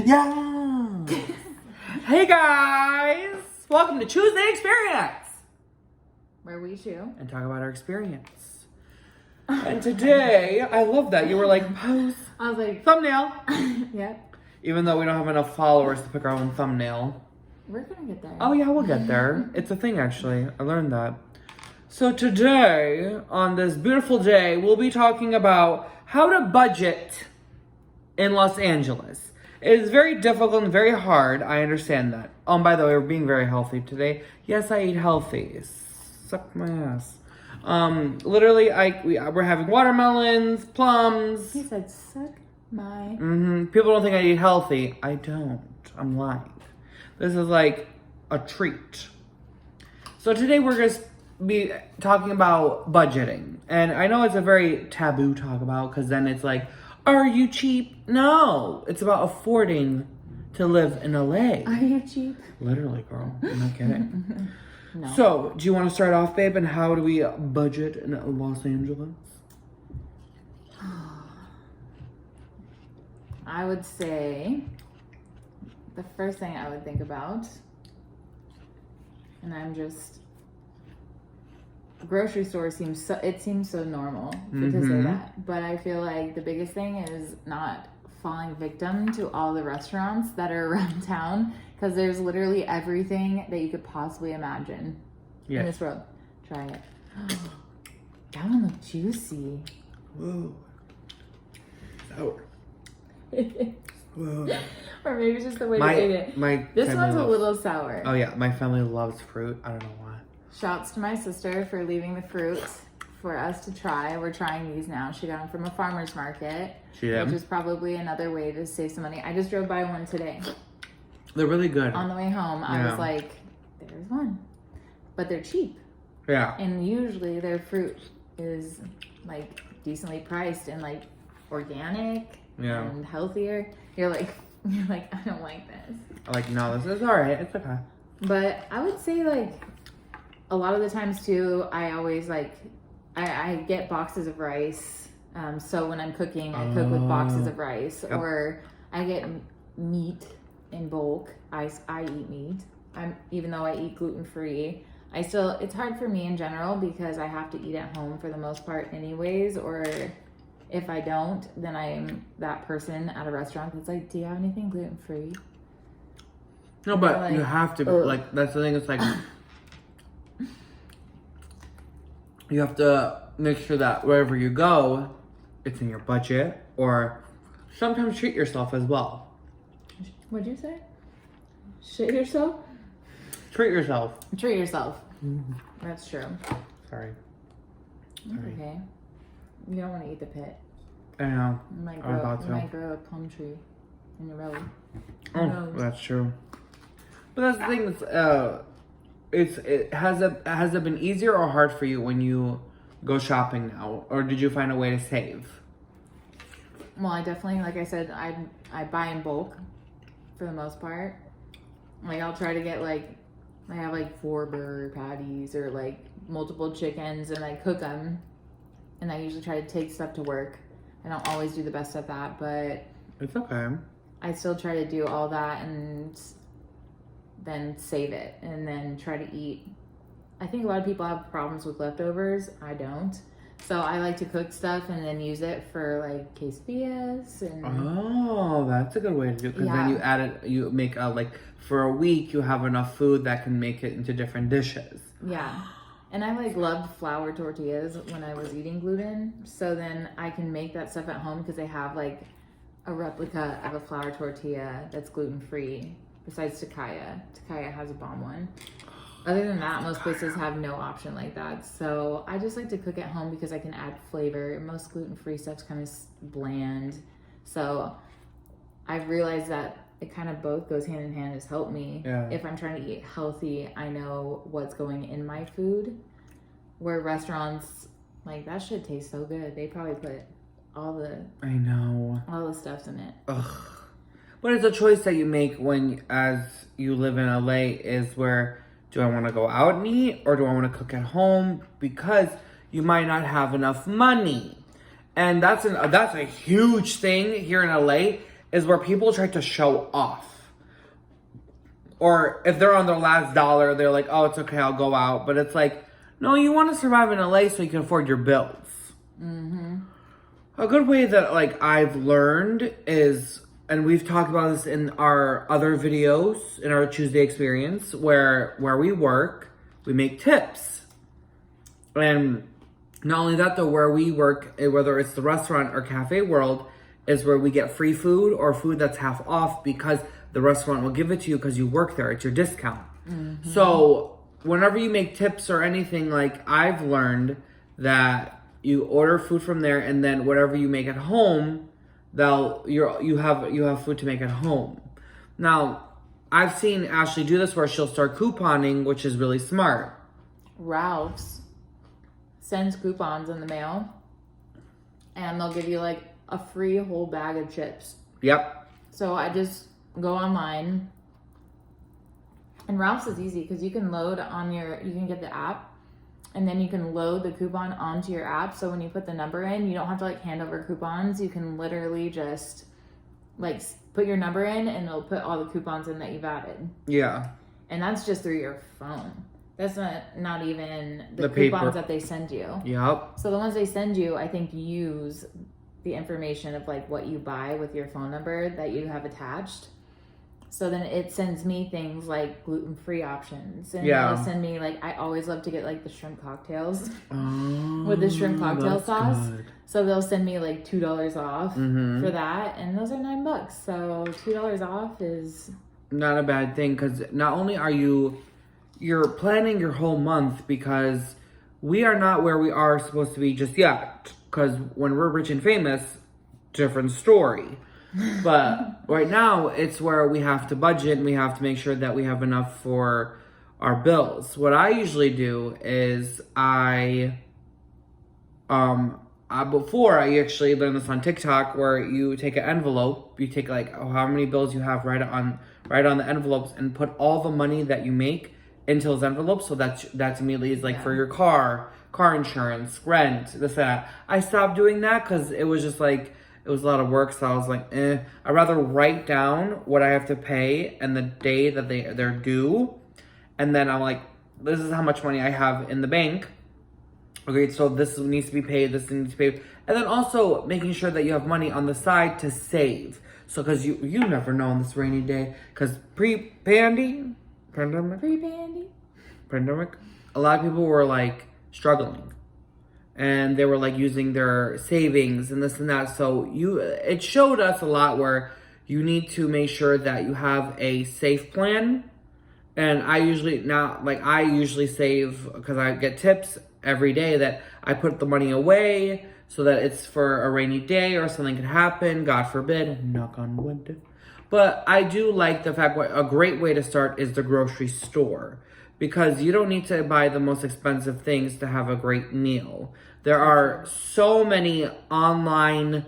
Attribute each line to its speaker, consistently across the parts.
Speaker 1: Yeah. Hey guys, welcome to Chewsday Experience,
Speaker 2: where we chew
Speaker 1: and talk about our experience. And today, I love that you were like pose.
Speaker 2: I was like,
Speaker 1: thumbnail.
Speaker 2: Yep.
Speaker 1: Even though we don't have enough followers to pick our own thumbnail.
Speaker 2: We're gonna get there.
Speaker 1: Oh yeah, we'll get there. It's a thing actually. I learned that. So today, on this beautiful day, we'll be talking about how to budget in Los Angeles. It is very difficult and very hard. I understand that. Oh, and by the way, we're being very healthy today. Yes, I eat healthy. Suck my ass. Literally, we're having watermelons, plums.
Speaker 2: He said, "Suck my."
Speaker 1: People don't think I eat healthy. I don't. I'm lying. This is like a treat. So today we're going to be talking about budgeting. And I know it's a very taboo talk about because then it's like, are you cheap? No. It's about affording to live in LA.
Speaker 2: Are you cheap?
Speaker 1: Literally, girl. I'm not kidding.
Speaker 2: No.
Speaker 1: So, do you want to start off, babe? And how do we budget in Los Angeles?
Speaker 2: I would say the first thing I would think about, and grocery store seems so normal to say that, but I feel like the biggest thing is not falling victim to all the restaurants that are around town, because there's literally everything that you could possibly imagine in this world. Try it. That one looked juicy.
Speaker 1: Whoa. Sour. Whoa.
Speaker 2: Or maybe it's just the way you ate it. This one's a little sour.
Speaker 1: Oh yeah, my family loves fruit. I don't know why.
Speaker 2: Shouts to my sister for leaving the fruit for us to try. We're trying these now. She got them from a farmer's market, which is probably another way to save some money. I just drove by one today.
Speaker 1: They're really good.
Speaker 2: On the way home, I was like, there's one. But they're cheap.
Speaker 1: Yeah.
Speaker 2: And usually their fruit is like decently priced and like organic and healthier. You're like, I don't like this.
Speaker 1: No, this is all right. It's okay.
Speaker 2: But I would say like a lot of the times too, I always I get boxes of rice. So when I'm cooking, I cook with boxes of rice. Yep. Or I get meat in bulk. I eat meat. Even though I eat gluten-free, it's hard for me in general because I have to eat at home for the most part anyways, or if I don't, then I'm that person at a restaurant that's like, do you have anything gluten-free?
Speaker 1: No, but you have to, that's the thing, it's like, you have to make sure that wherever you go, it's in your budget, or sometimes treat yourself as well.
Speaker 2: What'd you say? Shit yourself?
Speaker 1: Treat yourself.
Speaker 2: Treat yourself. That's true.
Speaker 1: Sorry.
Speaker 2: Okay. You don't want to eat the pit.
Speaker 1: I know.
Speaker 2: You might grow a plum tree in your belly.
Speaker 1: Oh, that's true. But that's the thing. Has it been easier or hard for you when you go shopping now, or did you find a way to save?
Speaker 2: Well, I definitely, like I said, I buy in bulk for the most part. Like I'll try to get I have 4 burger patties or multiple chickens, and I cook them. And I usually try to take stuff to work. I don't always do the best at that, but
Speaker 1: it's okay.
Speaker 2: I still try to do all that and then save it and then try to eat. I think a lot of people have problems with leftovers. I don't. So I like to cook stuff and then use it for quesadillas and.
Speaker 1: Oh, that's a good way to do it, because then you add it. You make for a week you have enough food that can make it into different dishes.
Speaker 2: Yeah. And I loved flour tortillas when I was eating gluten. So then I can make that stuff at home because they have a replica of a flour tortilla that's gluten-free besides Takaya. Takaya has a bomb one. Other than that, most places have no option like that. So I just like to cook at home because I can add flavor. Most gluten-free stuff's kind of bland. So I've realized that it kind of both goes hand in hand. Has helped me.
Speaker 1: Yeah.
Speaker 2: If I'm trying to eat healthy, I know what's going in my food. Where restaurants, that shit tastes so good. They probably put all the stuffs in it.
Speaker 1: Ugh. But it's a choice that you make as you live in LA, is where, do I want to go out and eat, or do I want to cook at home? Because you might not have enough money. And that's a huge thing here in LA. is where people try to show off. Or if they're on their last dollar, they're like, oh, it's okay, I'll go out. But it's like, no, you want to survive in LA so you can afford your bills. A good way that like I've learned is, and we've talked about this in our other videos, in our Chewsday experience, where we work, we make tips. And not only that though, where we work, whether it's the restaurant or cafe world, is where we get free food or food that's half off because the restaurant will give it to you because you work there. It's your discount. So whenever you make tips or anything, like I've learned that you order food from there, and then whatever you make at home, you have food to make at home. Now, I've seen Ashley do this where she'll start couponing, which is really smart.
Speaker 2: Ralph's sends coupons in the mail, and they'll give you like a free whole bag of chips.
Speaker 1: Yep.
Speaker 2: So I just go online, and Ralph's is easy because you can you can get the app, and then you can load the coupon onto your app. So when you put the number in, you don't have to like hand over coupons. You can literally just like put your number in, and it'll put all the coupons in that you've added.
Speaker 1: Yeah.
Speaker 2: And that's just through your phone. That's not even the
Speaker 1: paper
Speaker 2: coupons that they send you.
Speaker 1: Yep.
Speaker 2: So the ones they send you, I think, use the information of like what you buy with your phone number that you have attached. So then it sends me things like gluten-free options. And they'll send me like, I always love to get like the shrimp cocktails with the shrimp cocktail sauce. Good. So they'll send me like $2 off for that. And those are $9. So $2 off is
Speaker 1: not a bad thing, because not only are you're planning your whole month, because we are not where we are supposed to be just yet. Because when we're rich and famous, different story. But right now, it's where we have to budget and we have to make sure that we have enough for our bills. What I usually do is before I actually learned this on TikTok, where you take an envelope, you take like how many bills you have right on the envelopes, and put all the money that you make into those envelopes. So that's immediately is like for your car insurance, rent, this, that. I stopped doing that because it was just like, it was a lot of work. So I was like, I'd rather write down what I have to pay and the day that they're due. And then I'm like, this is how much money I have in the bank. Okay, so this needs to be paid, this needs to be paid. And then also making sure that you have money on the side to save. So, because you never know on this rainy day. Because pre-pandemic, a lot of people were like struggling. And they were like using their savings and this and that. So it showed us a lot where you need to make sure that you have a safe plan. And I usually save, because I get tips every day, that I put the money away so that it's for a rainy day or something could happen, God forbid, knock on wood. But I do like the fact a great way to start is the grocery store, because you don't need to buy the most expensive things to have a great meal. There are so many online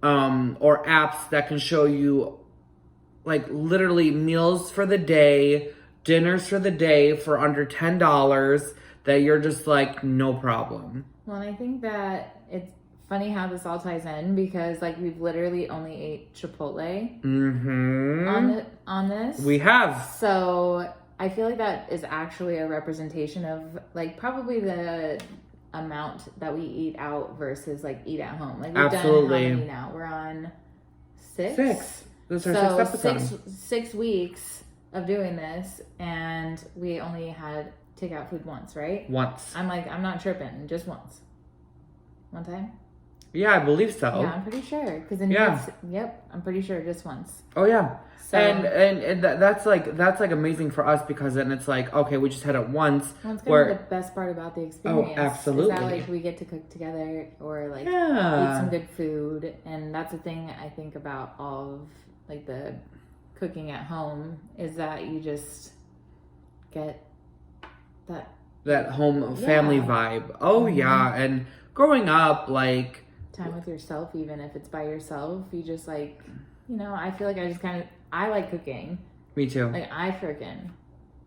Speaker 1: or apps that can show you like literally meals for the day, dinners for the day for under $10 that you're just like, no problem.
Speaker 2: Well, and I think that it's funny how this all ties in, because like we've literally only ate Chipotle on this.
Speaker 1: We have.
Speaker 2: So I feel like that is actually a representation of like probably the amount that we eat out versus like eat at home. Like we've done how many now? We're on 6?
Speaker 1: This is our 6th episode.
Speaker 2: 6 weeks of doing this, and we only had takeout food once, right?
Speaker 1: Once.
Speaker 2: I'm not tripping. Just once. One time?
Speaker 1: Yeah, I believe so.
Speaker 2: Yeah, I'm pretty sure. Yep, I'm pretty sure just once.
Speaker 1: Oh yeah.
Speaker 2: So,
Speaker 1: and that's like amazing for us, because then it's like, okay, we just had it once.
Speaker 2: Well, it's kind of the best part about the experience.
Speaker 1: Oh, absolutely.
Speaker 2: Is that like we get to cook together or like eat some good food, and that's the thing I think about all of like the cooking at home, is that you just get that home family vibe. Oh yeah, and growing up, like time with yourself, even if it's by yourself, you just like, I feel like I like cooking.
Speaker 1: Me too.
Speaker 2: Like I freaking.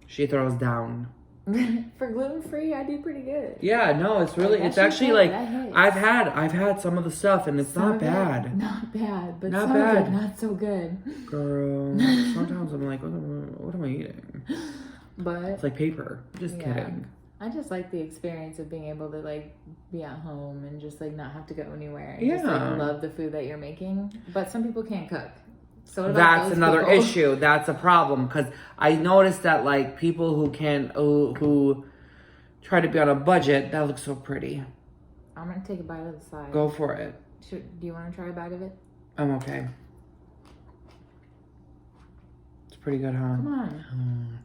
Speaker 1: She throws down.
Speaker 2: For gluten-free, I do pretty good.
Speaker 1: Yeah, no, it's really,
Speaker 2: Like,
Speaker 1: it's
Speaker 2: that
Speaker 1: actually
Speaker 2: shit,
Speaker 1: like,
Speaker 2: that hits.
Speaker 1: I've had some of the stuff and it's
Speaker 2: Some
Speaker 1: not
Speaker 2: of it,
Speaker 1: bad.
Speaker 2: Not bad, but
Speaker 1: Not
Speaker 2: some
Speaker 1: bad.
Speaker 2: of it not so good.
Speaker 1: Girl, sometimes I'm like, what am I eating?
Speaker 2: But
Speaker 1: It's like paper. Just
Speaker 2: yeah.
Speaker 1: kidding.
Speaker 2: I just like the experience of being able to like be at home and just like not have to go anywhere and just
Speaker 1: Yeah.
Speaker 2: like love the food that you're making. But some people can't cook. So what about
Speaker 1: That's
Speaker 2: those
Speaker 1: another
Speaker 2: people?
Speaker 1: issue. That's a problem because I noticed that like people who try to be on a budget, that looks so pretty.
Speaker 2: I'm gonna take a bite of the side.
Speaker 1: Go for it.
Speaker 2: Do you want to try a bite of it?
Speaker 1: I'm okay. It's pretty good, huh?
Speaker 2: Come on.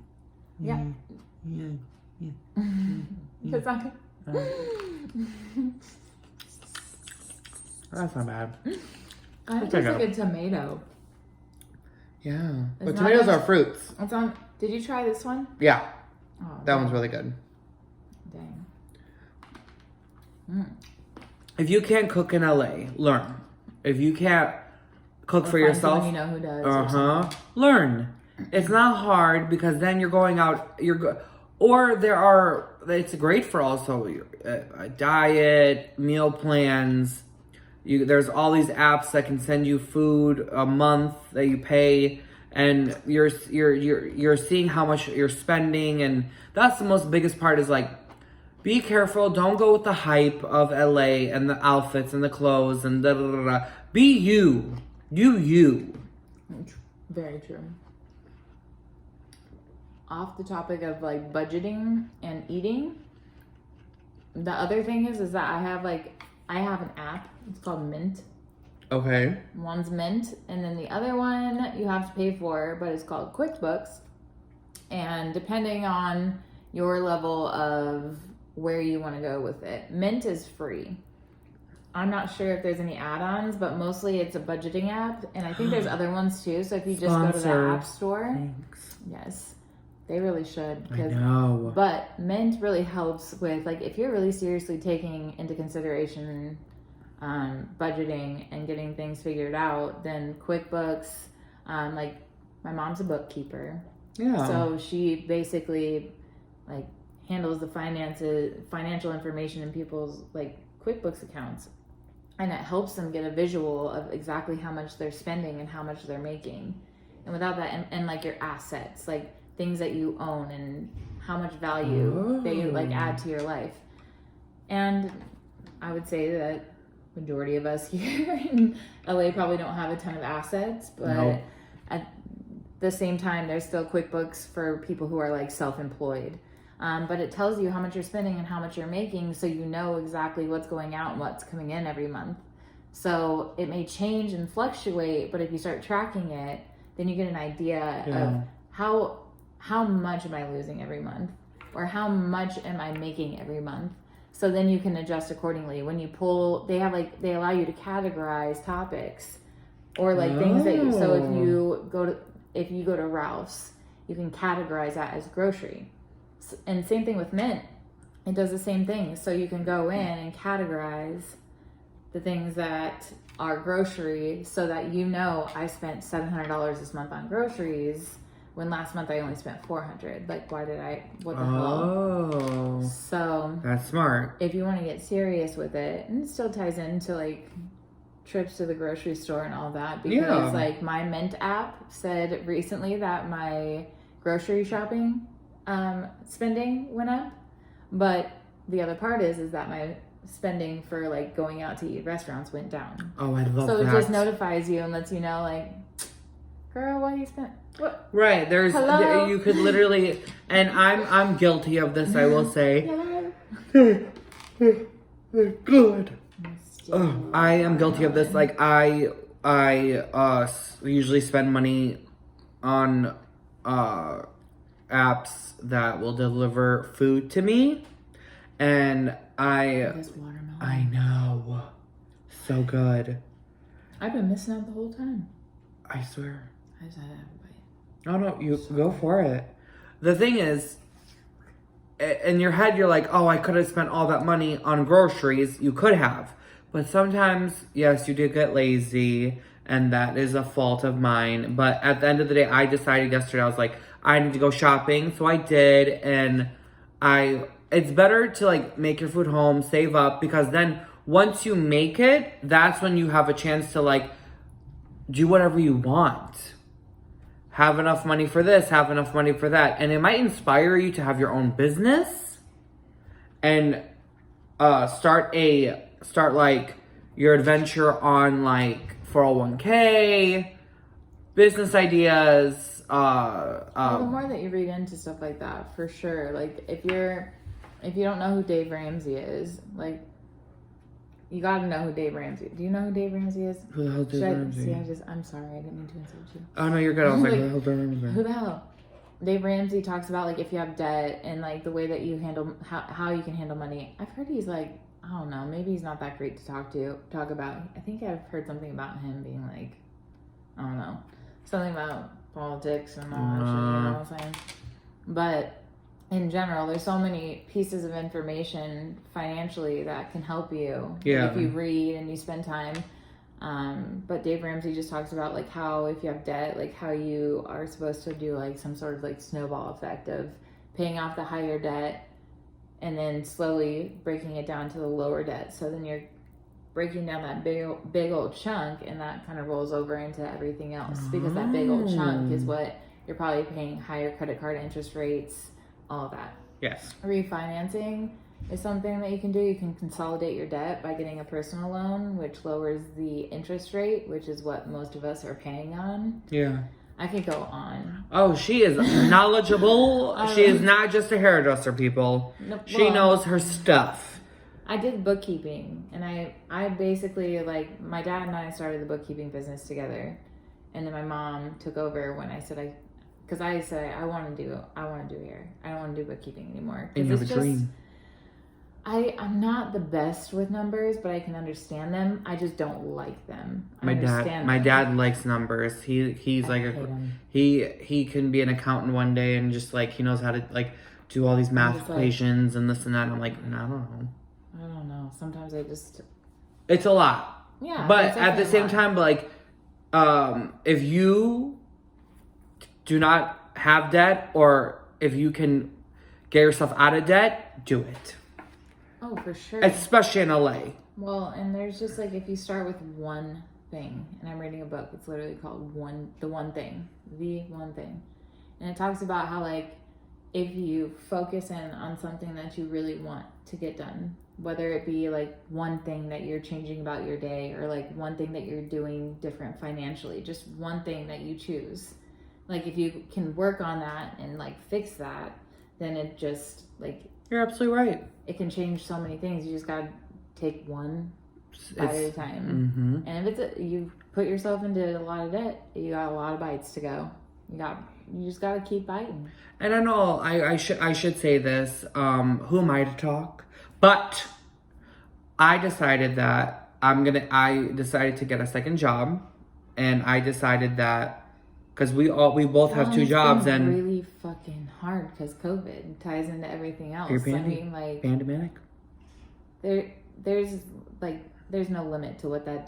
Speaker 2: Yeah. It's not
Speaker 1: That's not bad.
Speaker 2: I
Speaker 1: It's
Speaker 2: taste
Speaker 1: okay.
Speaker 2: like a tomato.
Speaker 1: Yeah. But
Speaker 2: It's
Speaker 1: tomatoes
Speaker 2: not
Speaker 1: are fruits.
Speaker 2: It's on. Did you try this one?
Speaker 1: Yeah.
Speaker 2: Oh,
Speaker 1: That one's really good.
Speaker 2: dang.
Speaker 1: If you can't cook in LA, learn. If you can't cook for
Speaker 2: Find
Speaker 1: yourself,
Speaker 2: someone you know who does. or something.
Speaker 1: learn. It's not hard because then you're going out. Or it's great for also a diet, meal plans. There's all these apps that can send you food a month that you pay, and you're seeing how much you're spending, and that's the most biggest part is like, be careful. Don't go with the hype of LA and the outfits and the clothes and da da da da. Be you. You.
Speaker 2: Very true. Off the topic of like budgeting and eating, the other thing is that I have an app. It's called Mint.
Speaker 1: Okay.
Speaker 2: One's Mint, and then the other one you have to pay for, but it's called QuickBooks. And depending on your level of where you want to go with it, Mint is free. I'm not sure if there's any add-ons, but mostly it's a budgeting app, and I think there's other ones too. So if you just go to the
Speaker 1: Sponsor.
Speaker 2: App Store,
Speaker 1: Thanks.
Speaker 2: yes, they really should.
Speaker 1: I know.
Speaker 2: But Mint really helps with like if you're really seriously taking into consideration budgeting and getting things figured out, then QuickBooks, like my mom's a bookkeeper,
Speaker 1: Yeah.
Speaker 2: so she basically like handles the financial information in people's like QuickBooks accounts, and it helps them get a visual of exactly how much they're spending and how much they're making. And without that, and like your assets, like things that you own and how much value they like add to your life. And I would say that majority of us here in LA probably don't have a ton of assets, but
Speaker 1: Nope.
Speaker 2: at the same time, there's still QuickBooks for people who are like self-employed. But it tells you how much you're spending and how much you're making, so you know exactly what's going out and what's coming in every month. So it may change and fluctuate, but if you start tracking it, then you get an idea of how much am I losing every month, or how much am I making every month. So then you can adjust accordingly. When you pull, they allow you to categorize topics or like things that you, so if you go to Ralph's, you can categorize that as grocery. And same thing with Mint. It does the same thing. So you can go in and categorize the things that are grocery so that you know I spent $700 this month on groceries when last month I only spent $400. Like, what the hell?
Speaker 1: Oh.
Speaker 2: So
Speaker 1: That's smart.
Speaker 2: if you want to get serious with it, and it still ties into like trips to the grocery store and all that, because like my Mint app said recently that my grocery shopping spending went up, but the other part is that my spending for like going out to eat at restaurants went down.
Speaker 1: Oh, I love
Speaker 2: so
Speaker 1: that.
Speaker 2: it just notifies you and lets you know, like, girl, what you spent? What?
Speaker 1: Right.
Speaker 2: Hello?
Speaker 1: You could literally, and I'm guilty of this, I will say. Good. I am guilty of this. Like I usually spend money on apps that will deliver food to me, and
Speaker 2: This watermelon.
Speaker 1: I know, so good.
Speaker 2: I've been missing out the whole time.
Speaker 1: I swear.
Speaker 2: I just had to have a bite.
Speaker 1: Oh no, you go for it. The thing is, in your head, you're like, oh, I could have spent all that money on groceries. You could have. But sometimes, yes, you did get lazy, and that is a fault of mine. But at the end of the day, I decided yesterday, I was like, I need to go shopping. So I did, and it's better to like make your food home, save up, because then once you make it, that's when you have a chance to like do whatever you want. Have enough money for this, have enough money for that. And it might inspire you to have your own business and start like your adventure on like 401k, business ideas.
Speaker 2: The more that you read into stuff like that, for sure. Like if you don't know who Dave Ramsey is, like you gotta know who Dave Ramsey is. Do you know who Dave Ramsey is?
Speaker 1: Who the hell is Dave Ramsey?
Speaker 2: See, I'm sorry, I didn't mean to insult you.
Speaker 1: Oh no, you're good. I was like, who the hell is Dave Ramsey?
Speaker 2: Who the hell? Dave Ramsey talks about like if you have debt and like the way that you handle how you can handle money. I've heard he's like, I don't know, maybe he's not that great to talk about. I think I've heard something about him being like, I don't know, something about politics and all that shit, you know what I'm saying? But in general, there's so many pieces of information financially that can help you if you read and you spend time. But Dave Ramsey just talks about like how if you have debt, like how you are supposed to do like some sort of like snowball effect of paying off the higher debt and then slowly breaking it down to the lower debt. So then you're breaking down that big old chunk, and that kind of rolls over into everything else because that big old chunk is what you're probably paying higher credit card interest rates, all of that.
Speaker 1: Yes.
Speaker 2: Refinancing is something that you can do. You can consolidate your debt by getting a personal loan, which lowers the interest rate, which is what most of us are paying on.
Speaker 1: Yeah.
Speaker 2: I could go on.
Speaker 1: Oh, she is knowledgeable. She is not just a hairdresser, people. She knows her stuff.
Speaker 2: I did bookkeeping, and I basically, like, my dad and I started the bookkeeping business together, and then my mom took over when I said because I said I want to do hair. I don't want to do bookkeeping anymore.
Speaker 1: And you have a dream.
Speaker 2: I'm not the best with numbers, but I can understand them. I just don't like them.
Speaker 1: My dad likes numbers. He's like he can be an accountant one day and just like he knows how to like do all these math equations and this and that. And I'm like, I
Speaker 2: don't know. Sometimes
Speaker 1: it's a lot.
Speaker 2: Yeah.
Speaker 1: But at the same time, like, if you do not have debt or if you can get yourself out of debt, do it.
Speaker 2: Oh, for sure.
Speaker 1: Especially in LA.
Speaker 2: Well, and there's just like, if you start with one thing, and I'm reading a book, it's literally called The One Thing. And it talks about how like, if you focus in on something that you really want to get done, whether it be like one thing that you're changing about your day or like one thing that you're doing different financially, just one thing that you choose. Like if you can work on that and like fix that, then it just like...
Speaker 1: You're absolutely right.
Speaker 2: It can change so many things. You just gotta take one bite at a time. And if you put yourself into a lot of debt, you got a lot of bites to go. You just gotta keep biting. And
Speaker 1: I know I should say this. Who am I to talk? But I decided that I decided to get a second job, and I decided that because we both have two jobs, and
Speaker 2: really fucking hard because COVID ties into everything else.
Speaker 1: Pandemic.
Speaker 2: There's no limit to what that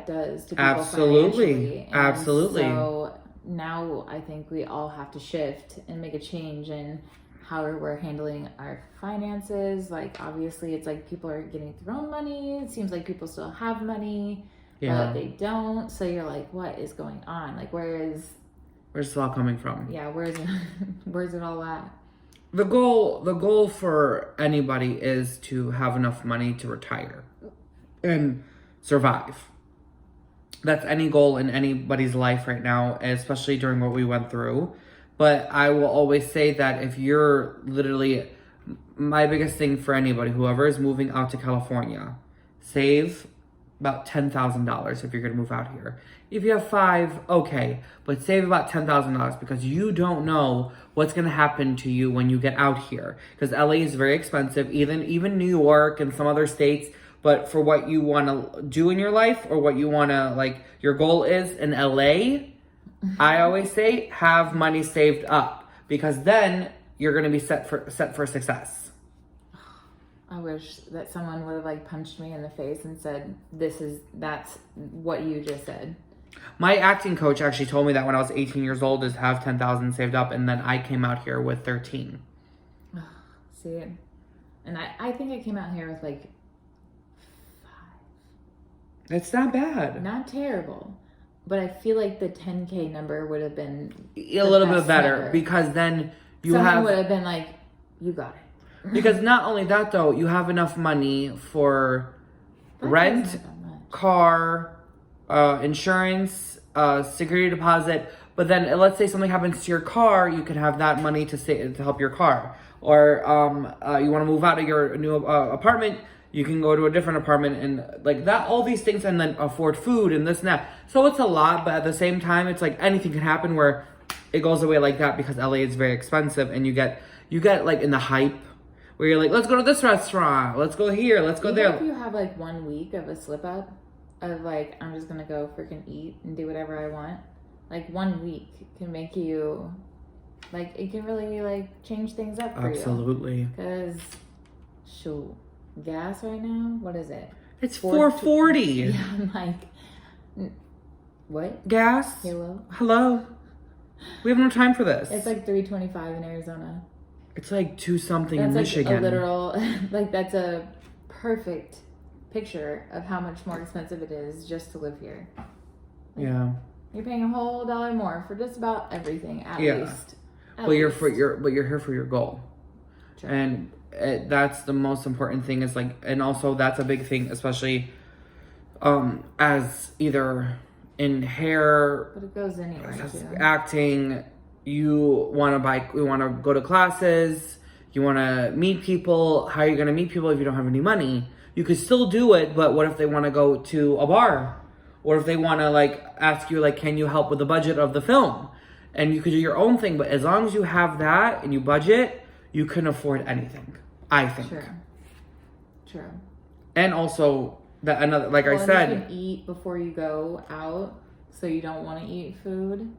Speaker 2: does to people
Speaker 1: Absolutely. Absolutely.
Speaker 2: So now I think we all have to shift and make a change in how we're handling our finances. Like obviously it's like people are getting their own money. It seems like people still have money, but they don't. So you're like, what is going on? Like where's
Speaker 1: it all coming from?
Speaker 2: Yeah, where's it all at?
Speaker 1: The goal for anybody is to have enough money to retire and survive. That's any goal in anybody's life right now, especially during what we went through. But I will always say that if you're literally, my biggest thing for anybody, whoever is moving out to California, save about $10,000 if you're going to move out here. If you have $5,000, okay, but save about $10,000 because you don't know what's going to happen to you when you get out here. Because LA is very expensive, even New York and some other states. But for what you want to do in your life or what you want to, like, your goal is in LA, I always say have money saved up because then you're going to be set for success.
Speaker 2: I wish that someone would have like punched me in the face and said, that's what you just said.
Speaker 1: My acting coach actually told me that when I was 18 years old is have 10,000 saved up, and then I came out here with 13.
Speaker 2: See, and I think I came out here with like 5.
Speaker 1: It's not bad.
Speaker 2: Not terrible. But I feel like the 10K number would have been
Speaker 1: A little bit better because then
Speaker 2: Someone would have been like, you got it.
Speaker 1: Because not only that though, you have enough money for rent,
Speaker 2: That's not that much.
Speaker 1: car, insurance, security deposit. But then let's say something happens to your car, you can have that money to help your car. Or you want to move out of your new apartment, you can go to a different apartment and like that, all these things, and then afford food and this and that. So it's a lot, but at the same time, it's like anything can happen where it goes away like that because LA is very expensive, and you get like in the hype where you're like, let's go to this restaurant, let's go here, let's go there.
Speaker 2: If you have like 1 week of a slip up of like, I'm just gonna go freaking eat and do whatever I want, like 1 week can make you, like, it can really like change things up for
Speaker 1: Absolutely.
Speaker 2: you. Because, shoot, gas right now, what is it?
Speaker 1: It's $4.40.
Speaker 2: Yeah, I'm like, what?
Speaker 1: Gas? Hello? We have no time for this.
Speaker 2: It's like $3.25 in Arizona.
Speaker 1: It's like 2 something in
Speaker 2: That's
Speaker 1: Michigan.
Speaker 2: like a literal, like that's a perfect picture of how much more expensive it is just to live here. Like,
Speaker 1: yeah.
Speaker 2: You're paying a whole $1 more for just about everything, at least.
Speaker 1: But you're here for your goal.
Speaker 2: True.
Speaker 1: And that's the most important thing is like, and also that's a big thing, especially as either in hair,
Speaker 2: But it goes anywhere too.
Speaker 1: acting, you want to go to classes, you want to meet people. How are you going to meet people if you don't have any money? You could still do it, but what if they want to go to a bar? Or if they want to like ask you like, can you help with the budget of the film? And you could do your own thing, but as long as you have that and you budget, you can afford anything, I think.
Speaker 2: True.
Speaker 1: And also that another, like I
Speaker 2: You
Speaker 1: said,
Speaker 2: can eat before you go out, so you don't want to eat food.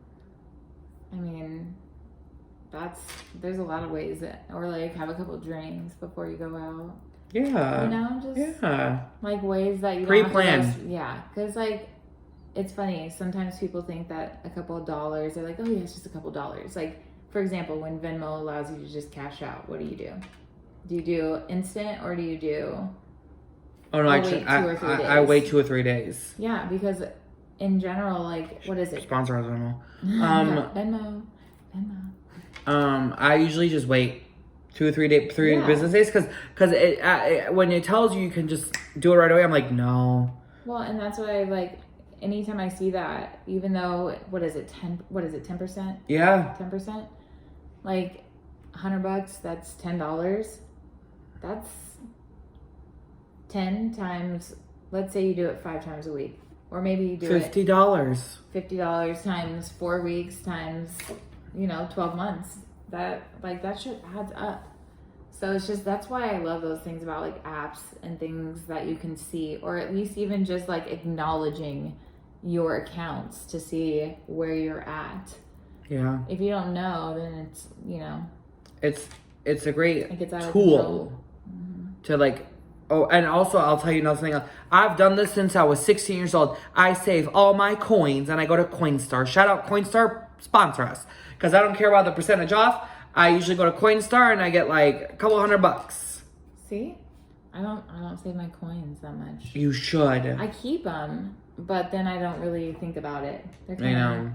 Speaker 2: I mean, there's a lot of ways that, or like have a couple drinks before you go out.
Speaker 1: yeah,
Speaker 2: You know, just like ways that you
Speaker 1: Pre-planned.
Speaker 2: don't have to yeah, because like it's funny. Sometimes people think that a couple of dollars, they're like, oh yeah, it's just a couple of dollars. Like for example, when Venmo allows you to just cash out, what do you do? Do you do instant or do you do?
Speaker 1: Oh no,
Speaker 2: wait 2 or 3 days?
Speaker 1: I wait 2 or 3 days.
Speaker 2: Yeah, because in general, like what is it?
Speaker 1: Sponsor us, Venmo.
Speaker 2: Venmo.
Speaker 1: I usually just wait 2 or 3 business days because it when it tells you can just do it right away, I'm like, no.
Speaker 2: Well, and that's why like anytime I see that, even though what is it 10%?
Speaker 1: Yeah.
Speaker 2: 10%, like $100, that's $10. That's 10 times. Let's say you do it 5 times a week, or maybe you do
Speaker 1: $50.
Speaker 2: $50 times 4 weeks times 12 months. That shit adds up. So it's just, that's why I love those things about like apps and things that you can see, or at least even just like acknowledging your accounts to see where you're at.
Speaker 1: Yeah.
Speaker 2: If you don't know, then
Speaker 1: it's a great
Speaker 2: it gets out of
Speaker 1: tool
Speaker 2: control.
Speaker 1: to like. Oh, and also I'll tell you another thing. I've done this since I was 16 years old. I save all my coins and I go to Coinstar. Shout out Coinstar, sponsor us. Because I don't care about the percentage off. I usually go to Coinstar and I get like a couple $100.
Speaker 2: See? I don't save my coins that much.
Speaker 1: You should.
Speaker 2: I keep them, but then I don't really think about it. They're
Speaker 1: I know.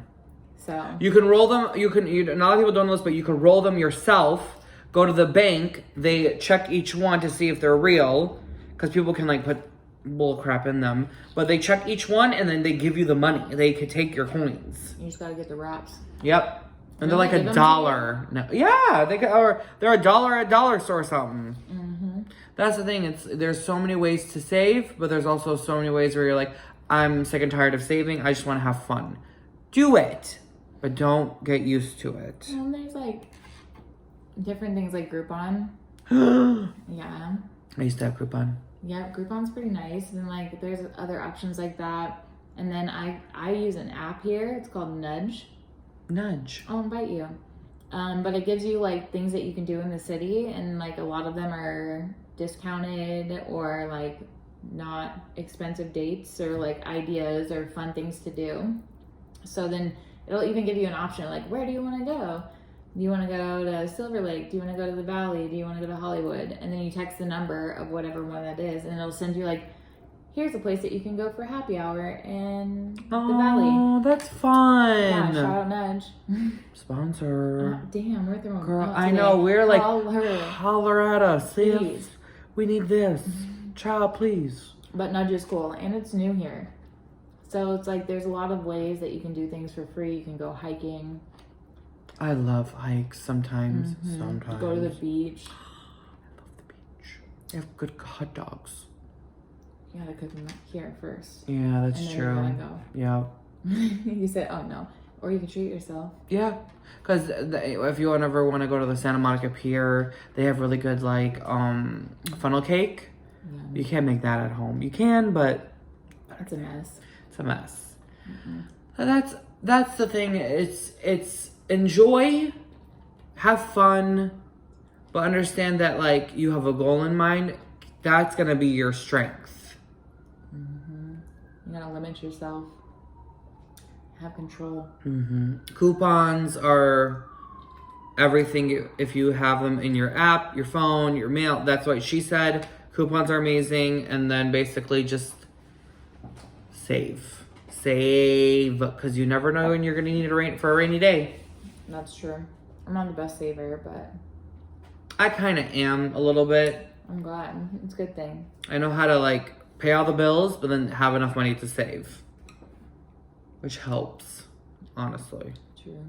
Speaker 2: So
Speaker 1: You can roll them. A lot of people don't know this, but you can roll them yourself. Go to the bank. They check each one to see if they're real. Because people can like put bull crap in them. But they check each one and then they give you the money. They could take your coins.
Speaker 2: you just gotta get the wraps.
Speaker 1: Yep. And they're like
Speaker 2: Give them
Speaker 1: $1. No, yeah, they're $1 at a dollar store or something. Mm-hmm. That's the thing. There's so many ways to save, but there's also so many ways where you're like, I'm sick and tired of saving. I just want to have fun. Do it, but don't get used to it.
Speaker 2: And there's like different things like Groupon. Yeah.
Speaker 1: I used to have Groupon.
Speaker 2: Yeah, Groupon's pretty nice, and like there's other options like that. And then I use an app here. It's called Nudge. I'll invite you. But it gives you like things that you can do in the city, and like a lot of them are discounted or like not expensive dates or like ideas or fun things to do. So then it'll even give you an option like, where do you want to go? Do you want to go to Silver Lake? Do you want to go to the Valley? Do you want to go to Hollywood? And then you text the number of whatever one that is, and it'll send you like, here's a place that you can go for happy hour in the Valley.
Speaker 1: Oh, that's fun.
Speaker 2: Yeah, shout out Nudge.
Speaker 1: Sponsor.
Speaker 2: Damn, we're throwing
Speaker 1: Girl,
Speaker 2: out
Speaker 1: I
Speaker 2: today.
Speaker 1: know. We're like,
Speaker 2: Call her.
Speaker 1: holler at us.
Speaker 2: Please.
Speaker 1: Sis, we need this. Child, please.
Speaker 2: But Nudge is cool, and it's new here. So it's like there's a lot of ways that you can do things for free. You can go hiking.
Speaker 1: I love hikes sometimes. Sometimes.
Speaker 2: Go to the beach.
Speaker 1: I love the beach. They have good hot dogs.
Speaker 2: You gotta cook them here first.
Speaker 1: Yeah, that's
Speaker 2: and then
Speaker 1: true.
Speaker 2: You're gonna go.
Speaker 1: Yeah.
Speaker 2: You said, oh no. Or you can treat yourself.
Speaker 1: Yeah. Because if you ever want to go to the Santa Monica Pier, they have really good, like, funnel cake.
Speaker 2: Yeah.
Speaker 1: You can't make that at home. You can, but...
Speaker 2: It's a mess.
Speaker 1: It's a mess. That's the thing. It's enjoy, have fun, but understand that, like, you have a goal in mind. That's going to be your strength.
Speaker 2: You gotta limit yourself. Have control.
Speaker 1: Coupons are everything. If you have them in your app, your phone, your mail, that's what she said. Coupons are amazing. And then basically just save, because you never know when you're going to need it for a rainy day.
Speaker 2: That's true. I'm not the best saver, but
Speaker 1: I kind of am a little bit.
Speaker 2: I'm glad. It's a good thing.
Speaker 1: I know how to, like, pay all the bills, but then have enough money to save, which helps, honestly.
Speaker 2: True.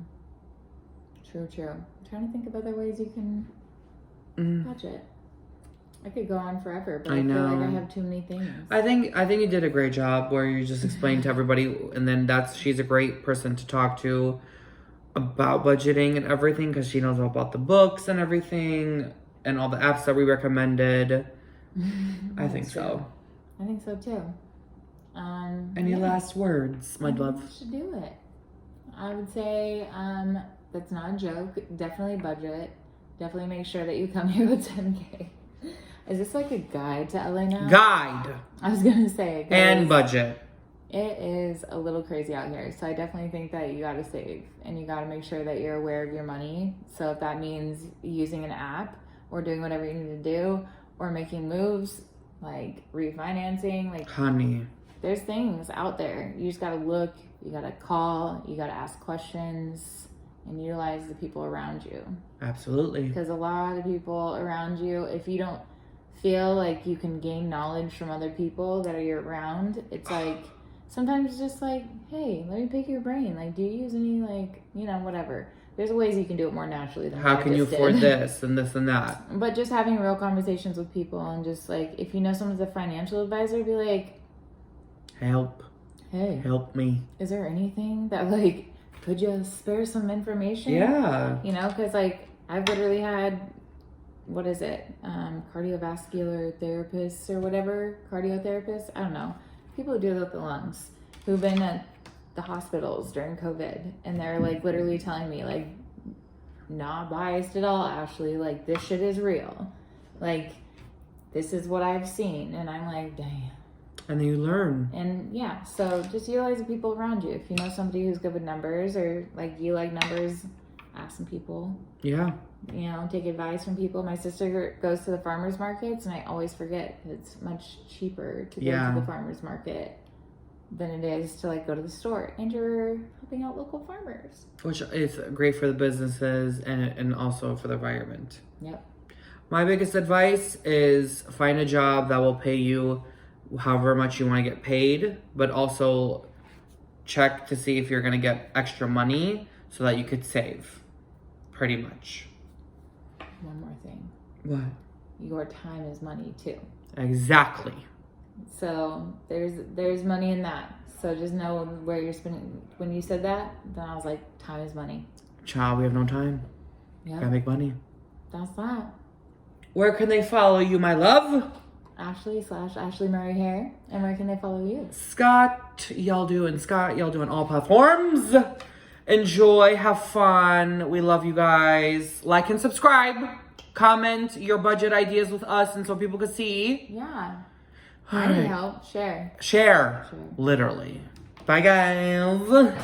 Speaker 2: I'm trying to think of other ways you can budget. I could go on forever, but I feel like I have too many things.
Speaker 1: I think you did a great job where you just explained to everybody, and then she's a great person to talk to about budgeting and everything, because she knows all about the books and everything and all the apps that we recommended. I think so.
Speaker 2: I think so too.
Speaker 1: Any last words, my love?
Speaker 2: You should do it. I would say that's not a joke. Definitely budget. Definitely make sure that you come here with 10K. Is this like a guide to LA now?
Speaker 1: Guide.
Speaker 2: I was gonna say.
Speaker 1: And budget.
Speaker 2: It is a little crazy out here. So I definitely think that you gotta save and you gotta make sure that you're aware of your money. So if that means using an app or doing whatever you need to do or making moves, like refinancing, like
Speaker 1: honey,
Speaker 2: there's things out there. You just gotta look, you gotta call, you gotta ask questions and utilize the people around you.
Speaker 1: Absolutely.
Speaker 2: Because a lot of people around you, if you don't feel like you can gain knowledge from other people that are you're around, it's like sometimes it's just like, hey, let me pick your brain. Like, do you use any, like, whatever. There's ways you can do it more naturally than
Speaker 1: how can you afford this and this and that.
Speaker 2: But just having real conversations with people and just like, if you know someone's a financial advisor, be like, hey,
Speaker 1: help me.
Speaker 2: Is there anything that, like, could you spare some information?
Speaker 1: Yeah.
Speaker 2: Because like I've literally had, what is it? Cardiovascular therapists or whatever, cardiotherapist. I don't know. People who deal with the lungs who've been at the hospitals during COVID, and they're like literally telling me like, not biased at all, Ashley. Like, this shit is real. Like, this is what I've seen, and I'm like, damn.
Speaker 1: And then you learn.
Speaker 2: And yeah, so just utilize the people around you. If you know somebody who's good with numbers or like you like numbers, ask some people.
Speaker 1: Yeah.
Speaker 2: Take advice from people. My sister goes to the farmers markets, and I always forget it's much cheaper to go to the farmers market than it is to like go to the store. And you're helping out local farmers,
Speaker 1: which is great for the businesses and also for the environment.
Speaker 2: Yep.
Speaker 1: My biggest advice is find a job that will pay you however much you want to get paid, but also check to see if you're going to get extra money so that you could save. Pretty much.
Speaker 2: One more thing.
Speaker 1: What?
Speaker 2: Your time is money too.
Speaker 1: Exactly.
Speaker 2: So there's money in that. So just know where you're spending. When you said that, then I was like, time is money.
Speaker 1: Child, we have no time.
Speaker 2: Yeah.
Speaker 1: Gotta make money.
Speaker 2: That's that.
Speaker 1: Where can they follow you, my love?
Speaker 2: Ashley Murray Hair. And where can they follow you?
Speaker 1: Scott, y'all doing all platforms. Enjoy, have fun. We love you guys. Like and subscribe. Comment your budget ideas with us and so people can see.
Speaker 2: Yeah.
Speaker 1: All
Speaker 2: I need
Speaker 1: right.
Speaker 2: help. Share.
Speaker 1: Share. Literally. Bye, guys.